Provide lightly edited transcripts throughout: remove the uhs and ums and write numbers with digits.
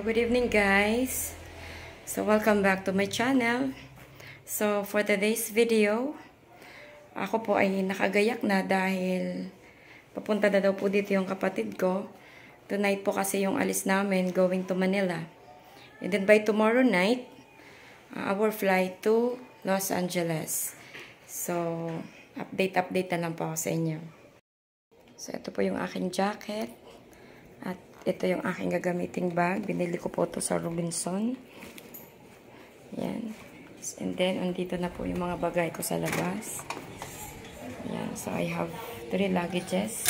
good evening guys. So welcome back to my channel. So for today's video, ako po ay nakagayak na dahil papunta na daw po dito yung kapatid ko. Tonight po kasi yung alis namin going to Manila. And then by tomorrow night, our flight to Los Angeles. So update na lang po ako sa inyo. So ito po yung aking jacket. At ito yung aking gagamiting bag. Binili ko po ito sa Robinson. Yan. And then, andito na po yung mga bagay ko sa labas. Yan. So, I have 3 luggages.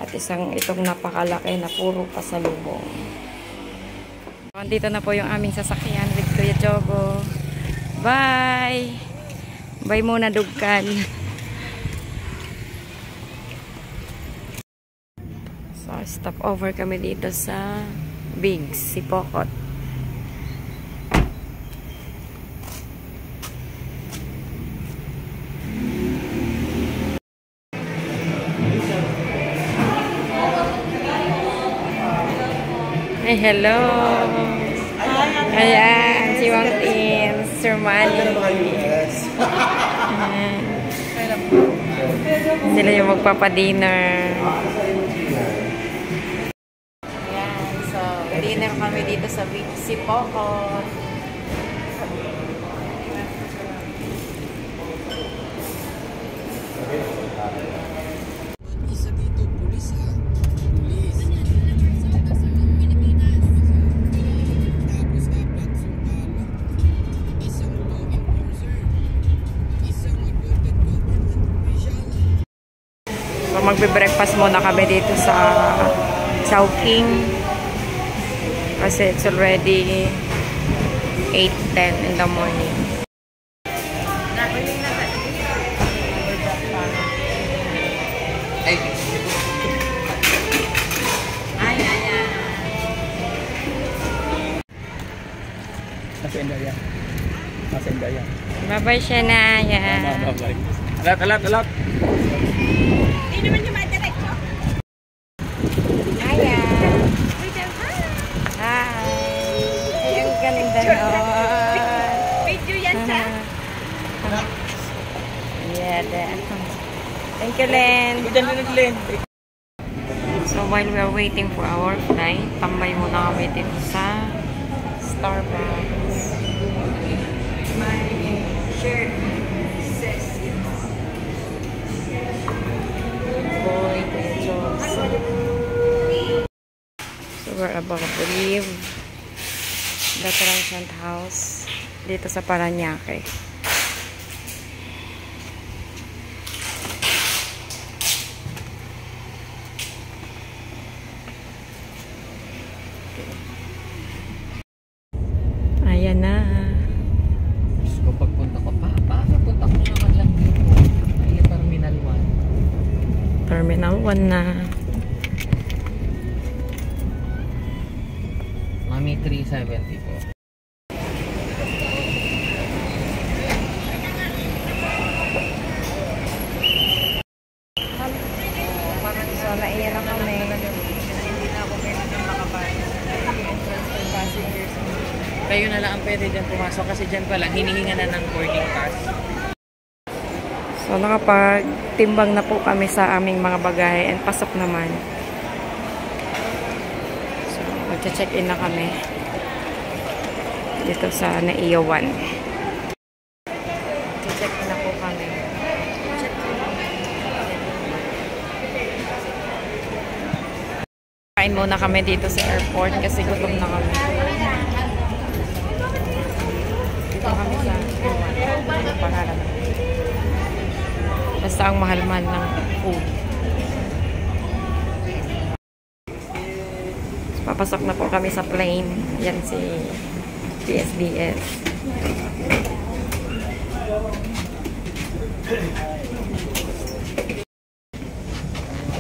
At itong napakalaki na puro pasalubong. Andito na po yung aming sasakyan with Kuya Jogo. Bye! Bye muna, Dugkan. So, stop over kami dito sa Biggs, Sipokot. Hey, hello! Ayan, si Wang Tin, Sir Manny. Sila yung magpapadinner. Dinner kami dito sa Sipokot. Isa dito, pulis ha. Pulis. Tapos apat sumpala. Isang law enforcer. Isang appointed government official. So magbe-breakfast muna kami dito sa Chowking. Kasi it's already 8:10 in the morning. Masendaya. Bye-bye siya na. Yan. Alat. Hindi naman yung madiretso. Ayan. Hi. Ay, ang galing danon. Video yan siya. Yeah, then. Thank you, Len. So, while we are waiting for our flight, tambay muna kami dito sa Starbucks. My shirt says boy, so we're about to leave the Transient House dito sa Parañaque. Ayan na. So pagpunta ko punta ko naman lang dito. Ay, Terminal 1. Terminal 1 na. Mami 370 po. So, naiyan na kami. Hindi na ako pwede dyan makabayad. Transfer passengers. Kayo na lang ang pwede dyan pumasok kasi dyan pa lang hinihinga na ng boarding pass. So, nakapagtimbang na po kami sa aming mga bagay and pasok naman. So, magche-check-in na kami dito sa Naiya 1. Magche-check-in na po kami. Kain muna kami dito sa airport kasi gutom na kami. Dito kami sa Naiya 1. Pangalan na. Basta ang mahal-mahal ng food. Papasok na po kami sa plane. Yan si PSBS.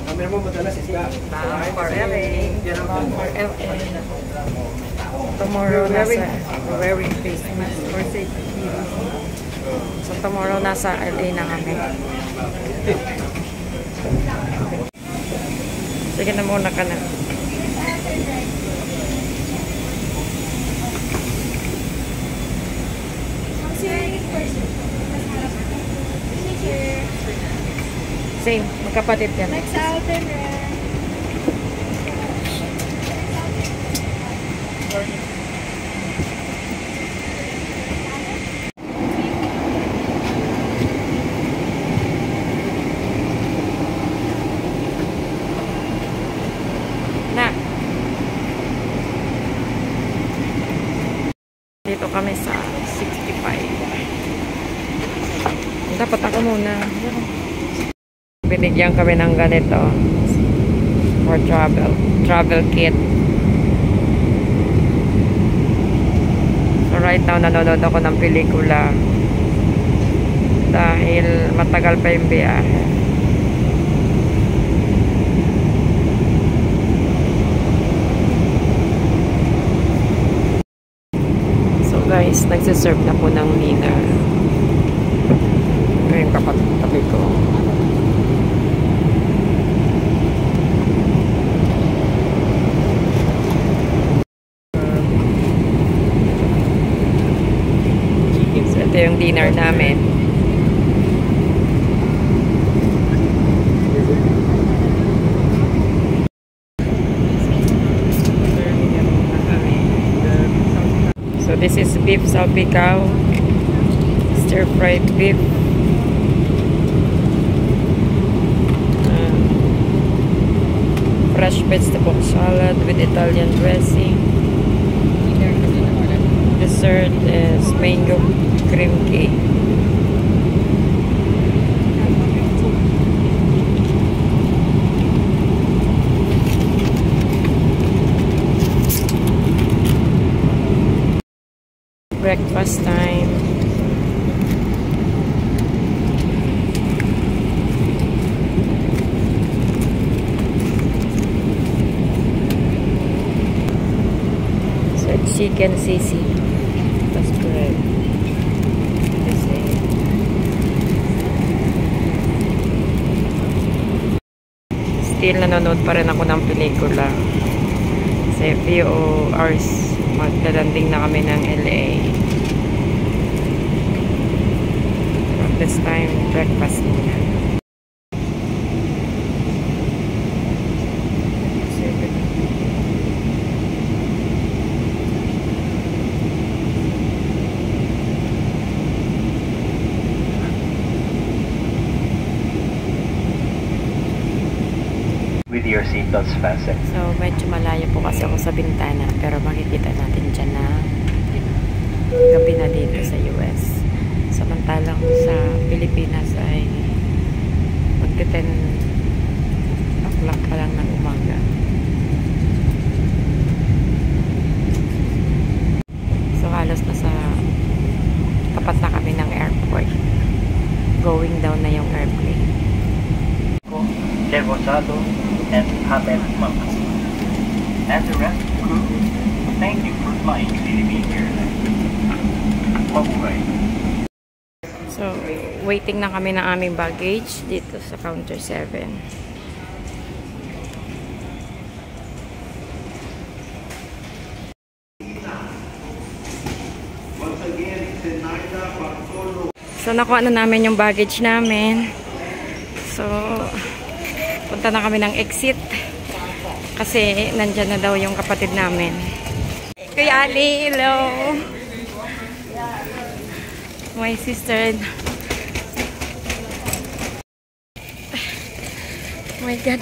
Camera mo madalas siya. Bound for LA. Bound for LA. Tomorrow nasa wearing face mask for safety. So tomorrow nasa LA na kami. Sige na muna ka na. Same, magkapatid kami. Next outer red. Na. Dito kami sa 65. Dapat ako muna. Binigyan kami ng ganito for travel kit. So right now nanonood ako ng pelikula dahil matagal pa yung biyahe. So guys, nagsiserve na po ng dinner. Ito yung kapatabi ko. Ito yung dinner namin. So this is beef salpicao, stir-fried beef, fresh vegetable salad with Italian dressing. Dessert is mango cream cake. Breakfast time. So chicken sisig. That's bread. Still nanonood pa rin ako ng pelikula. Kasi few hours magdalanding na kami ng LA. At this time, breakfast muna. With your seatbelts fastened. So, medyo malayo po kasi ako sa bintana. Pero makikita natin dyan na gabi na dito sa US. Samantalang sa Pilipinas ay magti-10 o'clock pa lang ng umaga. So, halos nasa tapat na kami ng airport. Going down na yung airplane. Del Rosado and Hamel Mambo. And the rest of the crew, thank you for flying Philippine Airlines. Mabuhay. So, waiting na kami ng aming baggage dito sa counter 7. So, nakuha na namin yung baggage namin. So, punta na kami ng exit. Kasi, nandyan na daw yung kapatid namin. Kuya Ali, hello! My sister. Oh my God.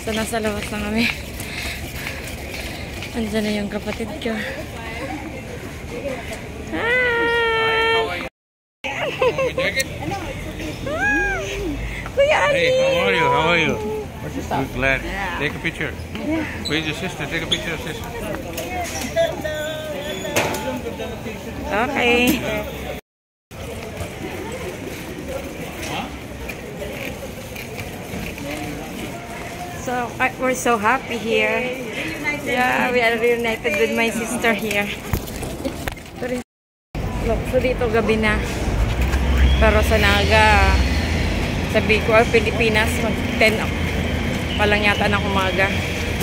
So, nasa labas na kami. Andyan na yung kapatid ko. Kuya Ali! Hey, how are you? How are you? Good, glad. Take a picture. Where's your sister? Take a picture of sister. Okay. So, we're so happy here. Yeah, we are reunited with my sister here. Look, so dito gabi na. Pero sa Naga, sa Bicol, Pilipinas, mag-10 pa lang yata ng umaga.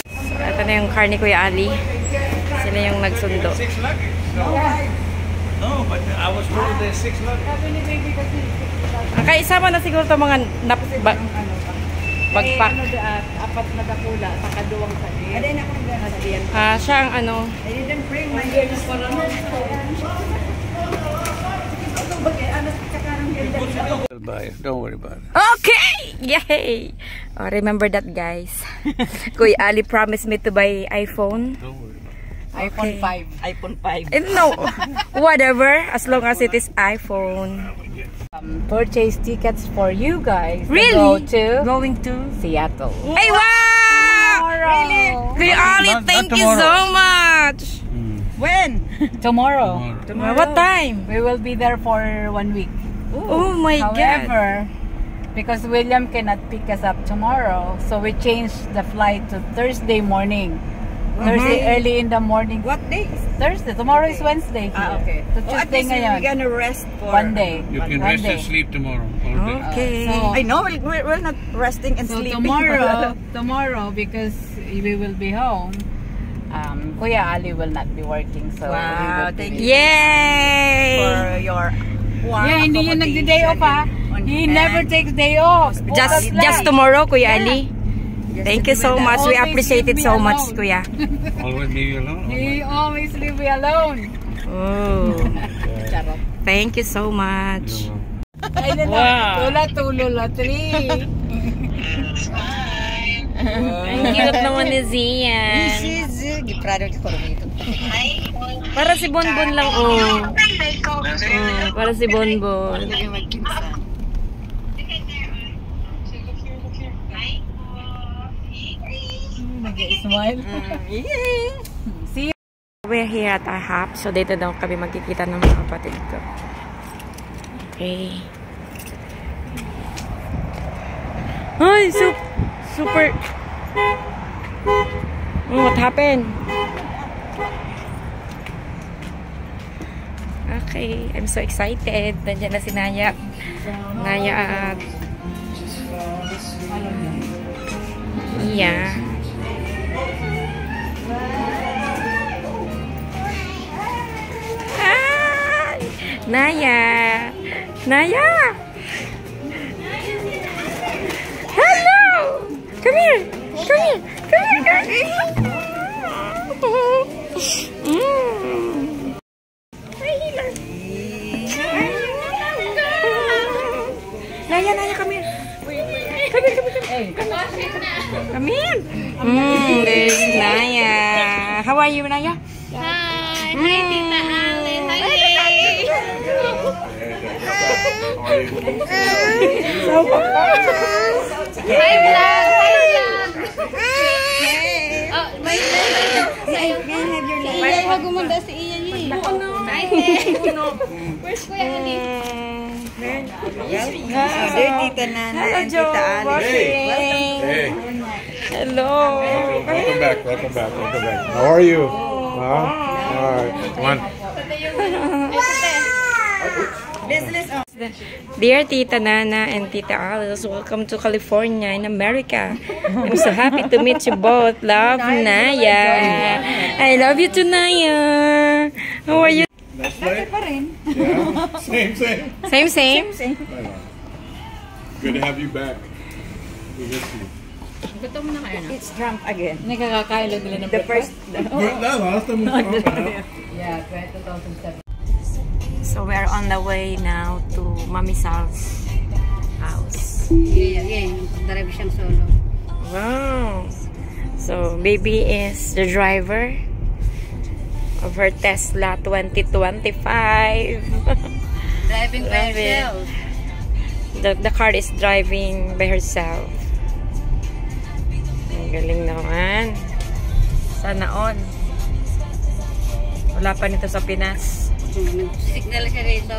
So, ito na yung car ni Kuya Ali. Sila yung nagsundo. No, but I was told there's 6 left. Kaisama na siguro to mga bagpak. Apat na dakula, pakaduwang sa diyan. Siya ang ano. I didn't bring my games for Don't worry about it. Okay! Yay! Oh, remember that, guys. Kuya Ali promised me to buy iPhone. Don't worry about iPhone 5. iPhone 5. No, whatever, as long as it is iPhone. Purchase tickets for you guys. Really? Going to Seattle. Hey, wow! Really? Kuya Ali, Not thank you tomorrow. so much. When? Tomorrow. What time? We will be there for 1 week. Oh my God. However, because William cannot pick us up tomorrow, so we changed the flight to Thursday morning. Thursday early in the morning. What day? Thursday. Tomorrow is Wednesday. Okay. So At Tuesday least we're ngayon. gonna rest for One day. You can One rest day. and sleep tomorrow. All day. Okay. So- I know we're not resting and So sleeping. tomorrow, because we will be home, Kuya Ali will not be working. So we Wow, will be thank with- you. Yay! For your warm Yeah, hindi yun nagdi-day off ha. accommodation He and never takes day off. Just tomorrow, Kuya Ali. just Thank to you be so with much. us. We Always appreciate leave it me so much, alone. Kuya. Always leave you alone. He always leave me alone. Oh, Charot. thank you so much. Ay na Wow. na. Tula, 3. Ang cute naman ni Zian. Para si Bonbon lang, oh. Para si Bonbon. Smile. See you. We're here at our hub, so dito daw kami magkikita ng mga kapatid ko. Okay. Ay, super. Oh, what happened? Okay, I'm so excited. Nandiyan na si Naya. Naya at Iya. Hi! Naya! Naya! Hello! Come here! Come here! Come here! Come here! Naya, Naya, come here! Come here, come here, come here! There's Naya. How are you, Naya? Hi, hi, Tita Alice. Hi, vlog. Oh, may Iyan, magumanda si Iyan eh. Hi, where's Kuya Ali? Hello, Tita Nana Hello, and Joe. Tita Alice. Hey. Hello. Welcome back. Welcome back. Welcome back. How are you? All right. Come on. Dear Tita Nana and Tita Alice, welcome to California in America. I'm so happy to meet you both. Love, Naya. I love you too, Naya. How are you? Nice play? Yeah. Same. Same. Good to have you back. We miss you. It's drunk again. Nagkakakain lang nila ng The first, That last time we talked about. Yeah, 2007. So we're on the way now to Mami Sal's house. Drive siyang solo. Wow. So baby is the driver of her Tesla 2025. Driving by Love it. herself. The car is driving by herself. Ang galing naman. Sana on. Wala pa nito sa Pinas. Signal siya rito.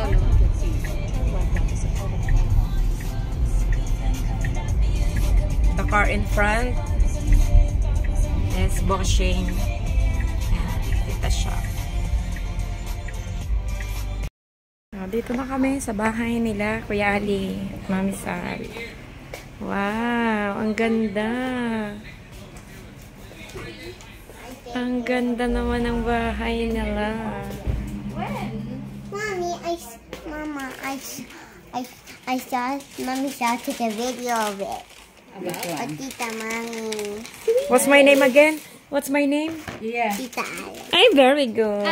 The car in front is Bosching. Dito siya. Dito na kami sa bahay nila, Kuya Ali, Mami Sal. Wow, ang ganda. Ang ganda naman ng bahay nila. I saw Mommy took a video of it. About Tita Mommy. What's my name again? What's my name? Tita Alice. I'm very good.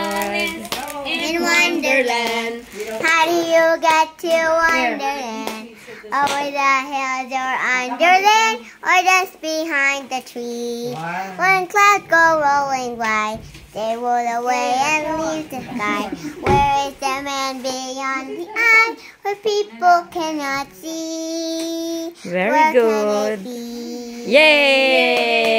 In Wonderland. How do you get to Wonderland? Over the hills or underland, or just behind the tree. When clouds go rolling by, they roll away and leave the sky. Where is the man beyond the eye, where people cannot see? Very Where good. can it be? Yay!